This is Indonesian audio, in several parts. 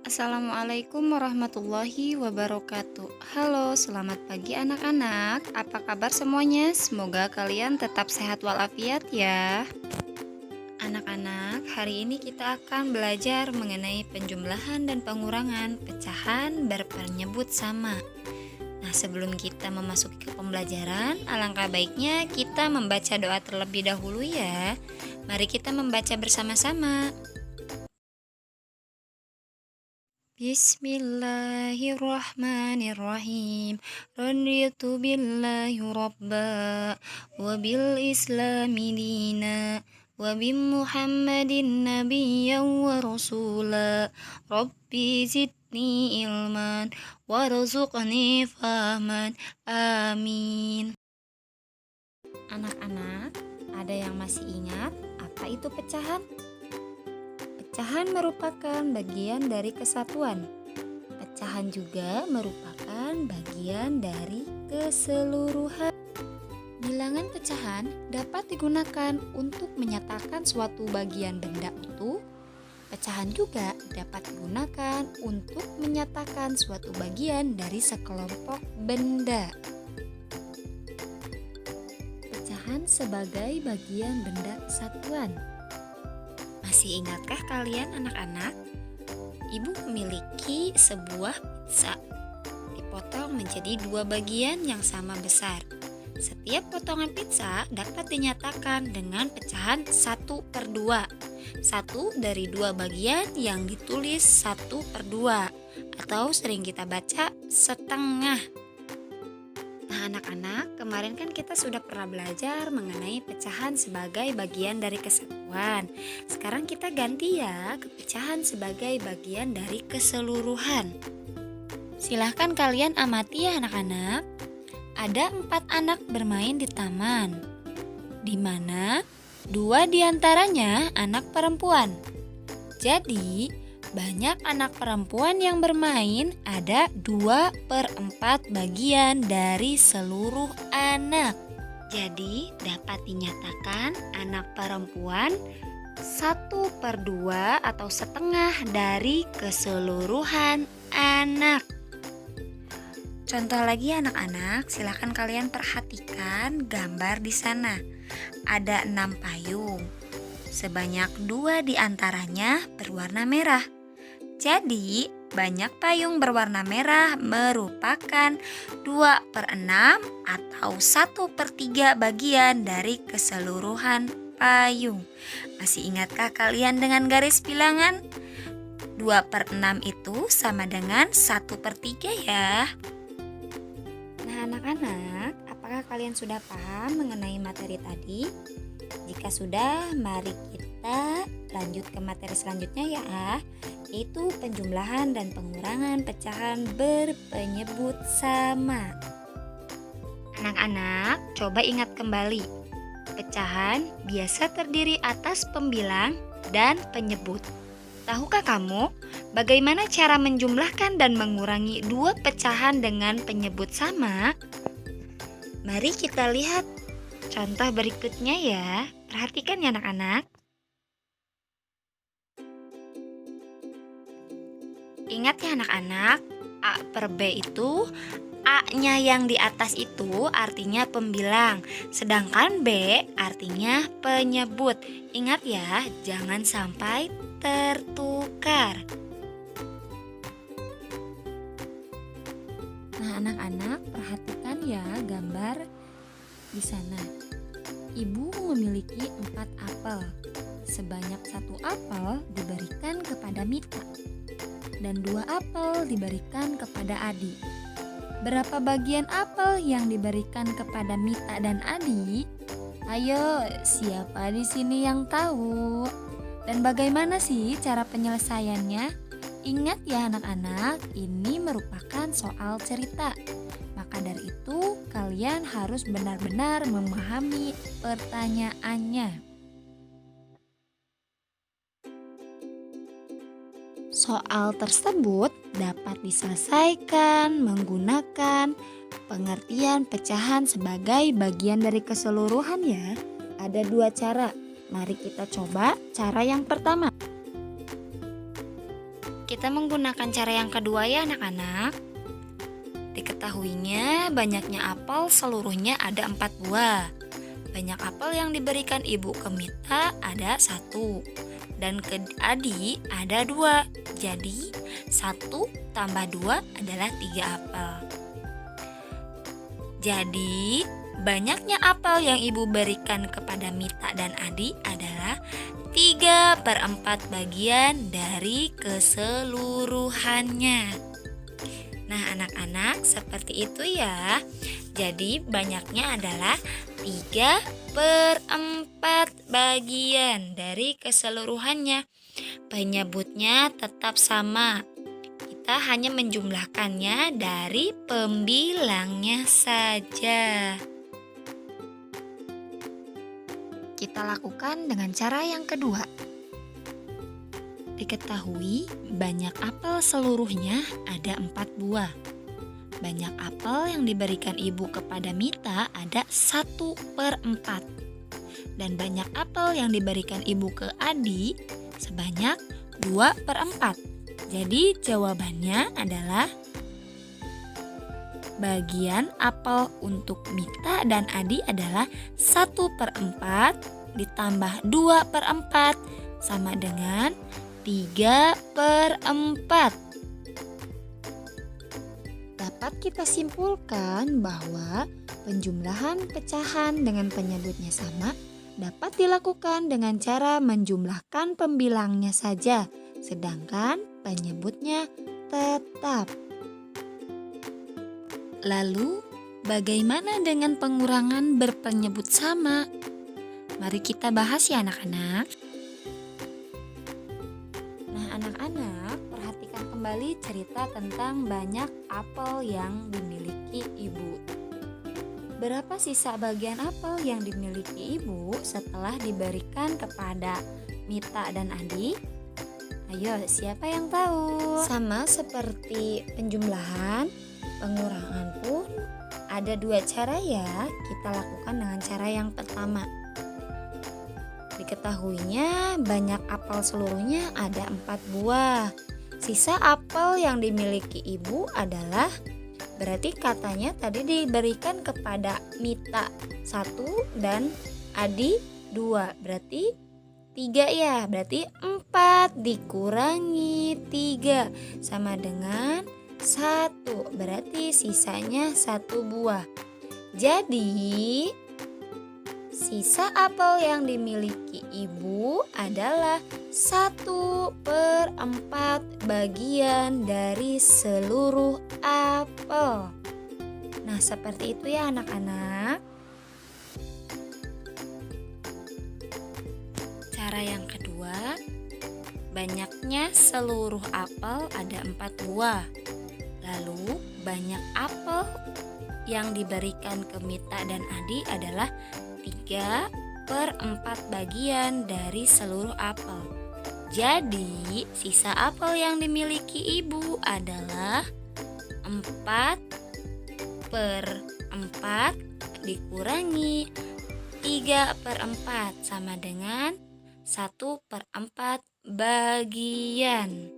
Assalamualaikum warahmatullahi wabarakatuh. Halo, selamat pagi anak-anak. Apa kabar semuanya? Semoga kalian tetap sehat walafiat ya. Anak-anak, hari ini kita akan belajar mengenai penjumlahan dan pengurangan pecahan berpenyebut sama. Nah, sebelum kita memasuki ke pembelajaran, alangkah baiknya kita membaca doa terlebih dahulu ya. Mari kita membaca bersama-sama. Bismillahirrahmanirrahim. Raditu billahi rabba wa bil islami dina wa bi Muhammadin nabiyyan wa rasula. Rabbi zidni ilman warzuqni fahman. Amin. Anak-anak, ada yang masih ingat apa itu pecahan? Pecahan merupakan bagian dari kesatuan. Pecahan juga merupakan bagian dari keseluruhan. Bilangan pecahan dapat digunakan untuk menyatakan suatu bagian benda utuh. Pecahan juga dapat digunakan untuk menyatakan suatu bagian dari sekelompok benda. Pecahan sebagai bagian benda kesatuan. Masih ingatkah kalian anak-anak? Ibu memiliki sebuah pizza. Dipotong menjadi dua bagian yang sama besar. Setiap potongan pizza dapat dinyatakan dengan pecahan 1/2. Satu dari dua bagian yang ditulis 1/2 atau sering kita baca setengah. Nah anak-anak, kemarin kan kita sudah pernah belajar mengenai pecahan sebagai bagian dari kesatuan. Sekarang kita ganti ya ke pecahan sebagai bagian dari keseluruhan. Silahkan kalian amati ya anak-anak. Ada 4 anak bermain di taman, di mana 2 diantaranya anak perempuan. Jadi banyak anak perempuan yang bermain, ada 2/4 bagian dari seluruh anak. Jadi dapat dinyatakan anak perempuan 1/2 atau setengah dari keseluruhan anak. Contoh lagi anak-anak, silahkan kalian perhatikan gambar di sana. Ada 6 payung. Sebanyak 2 diantaranya berwarna merah. Jadi, banyak payung berwarna merah merupakan 2/6 atau 1/3 bagian dari keseluruhan payung. Masih ingatkah kalian dengan garis bilangan? 2/6 itu sama dengan 1/3 ya. Nah anak-anak, apakah kalian sudah paham mengenai materi tadi? Jika sudah, mari kita lanjut ke materi selanjutnya ya, yaitu penjumlahan dan pengurangan pecahan berpenyebut sama. Anak-anak, coba ingat kembali. Pecahan biasa terdiri atas pembilang dan penyebut. Tahukah kamu bagaimana cara menjumlahkan dan mengurangi 2 pecahan dengan penyebut sama? Mari kita lihat contoh berikutnya ya. Perhatikan ya anak-anak. Ingat ya anak-anak, A/B itu A-nya yang di atas itu artinya pembilang, sedangkan B artinya penyebut. Ingat ya, jangan sampai tertukar. Nah anak-anak, perhatikan ya gambar di sana. Ibu memiliki 4 apel. Sebanyak 1 apel diberikan kepada Mita dan 2 apel diberikan kepada Adi. Berapa bagian apel yang diberikan kepada Mita dan Adi? Ayo, siapa di sini yang tahu? Dan bagaimana sih cara penyelesaiannya? Ingat ya anak-anak, ini merupakan soal cerita. Maka dari itu, kalian harus benar-benar memahami pertanyaannya. Soal tersebut dapat diselesaikan menggunakan pengertian pecahan sebagai bagian dari keseluruhan ya. Ada 2 cara. Mari kita coba cara yang pertama. Kita menggunakan cara yang kedua ya anak-anak. Diketahuinya banyaknya apel seluruhnya ada 4 buah. Banyak apel yang diberikan ibu ke Mita ada 1 dan ke Adi ada 2. Jadi 1 tambah 2 adalah 3 apel. Jadi banyaknya apel yang ibu berikan kepada Mita dan Adi adalah 3/4 bagian dari keseluruhannya. Nah anak-anak, seperti itu ya. Jadi banyaknya adalah 3/4 bagian dari keseluruhannya. Penyebutnya tetap sama. Kita hanya menjumlahkannya dari pembilangnya saja. Kita lakukan dengan cara yang kedua. Diketahui banyak apel seluruhnya ada 4 buah. Banyak apel yang diberikan ibu kepada Mita ada 1/4. Dan banyak apel yang diberikan ibu ke Adi sebanyak 2/4. Jadi jawabannya adalah bagian apel untuk Mita dan Adi adalah 1/4 ditambah 2/4 sama dengan 3/4. Dapat kita simpulkan bahwa penjumlahan pecahan dengan penyebutnya sama dapat dilakukan dengan cara menjumlahkan pembilangnya saja, sedangkan penyebutnya tetap. Lalu, bagaimana dengan pengurangan berpenyebut sama? Mari kita bahas ya anak-anak. Nah anak-anak, perhatikan kembali cerita tentang banyak apel yang dimiliki ibu. Berapa sisa bagian apel yang dimiliki ibu setelah diberikan kepada Mita dan Adi? Ayo, siapa yang tahu? Sama seperti penjumlahan, pengurangan pun ada 2 cara ya. Kita lakukan dengan cara yang pertama. Diketahuinya banyak apel seluruhnya ada 4 buah. Sisa apel yang dimiliki ibu adalah, berarti katanya tadi diberikan kepada Mita 1 dan Adi 2. Berarti 3 ya. Berarti 4 dikurangi 3 sama dengan 1. Berarti sisanya 1 buah. Jadi sisa apel yang dimiliki ibu adalah 1/4 bagian dari seluruh apel. Nah seperti itu ya anak-anak. Cara yang kedua, banyaknya seluruh apel ada 4 buah. Lalu banyak apel yang diberikan ke Mita dan Adi adalah 3/4 bagian dari seluruh apel. Jadi sisa apel yang dimiliki ibu adalah 4/4 dikurangi 3/4 sama dengan 1/4 bagian.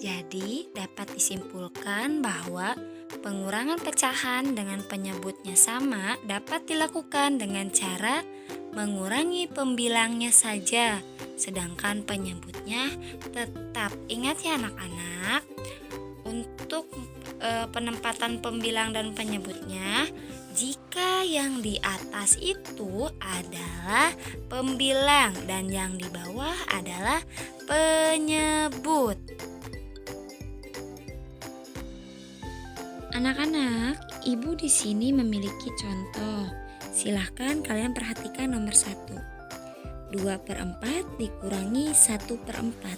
Jadi dapat disimpulkan bahwa pengurangan pecahan dengan penyebutnya sama dapat dilakukan dengan cara mengurangi pembilangnya saja, sedangkan penyebutnya tetap. Ingat ya anak-anak, untuk penempatan pembilang dan penyebutnya, jika yang di atas itu adalah pembilang dan yang di bawah adalah penyebut. Anak-anak, ibu di sini memiliki contoh. Silahkan kalian perhatikan nomor 1. 2/4 dikurangi 1/4.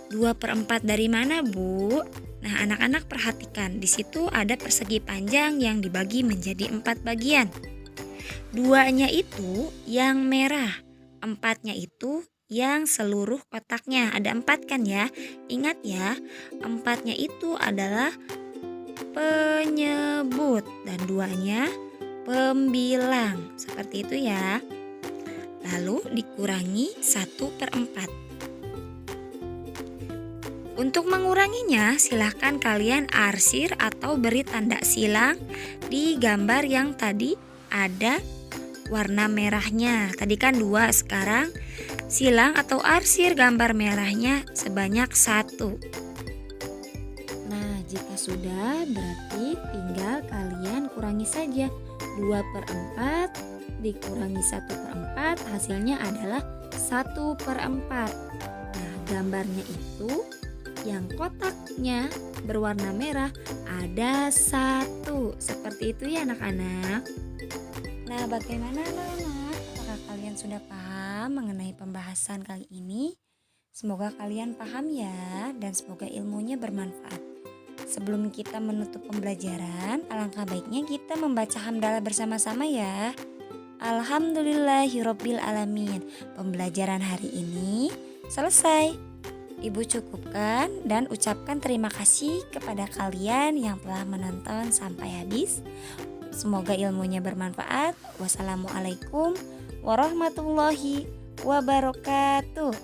2/4 dari mana, Bu? Nah, anak-anak perhatikan. Di situ ada persegi panjang yang dibagi menjadi 4 bagian. 2-nya itu yang merah. 4-nya itu yang seluruh kotaknya. Ada 4 kan ya? Ingat ya, 4-nya itu adalah penyebut dan 2-nya pembilang. Seperti itu ya. Lalu dikurangi 1/4. Untuk menguranginya, silahkan kalian arsir atau beri tanda silang di gambar yang tadi ada warna merahnya. Tadi kan 2, sekarang silang atau arsir gambar merahnya sebanyak 1. Nah, jika sudah, berarti tinggal kalian kurangi saja. 2/4 dikurangi 1/4, hasilnya adalah 1/4. Nah, gambarnya itu yang kotaknya berwarna merah ada 1. Seperti itu ya anak-anak. Nah, bagaimana anak-anak? Apakah kalian sudah paham mengenai pembahasan kali ini? Semoga kalian paham ya, dan semoga ilmunya bermanfaat. Sebelum kita menutup pembelajaran, alangkah baiknya kita membaca hamdalah bersama-sama ya. Alhamdulillahirabbil alamin. Pembelajaran hari ini selesai. Ibu cukupkan dan ucapkan terima kasih kepada kalian yang telah menonton sampai habis. Semoga ilmunya bermanfaat. Wassalamualaikum warahmatullahi wabarakatuh.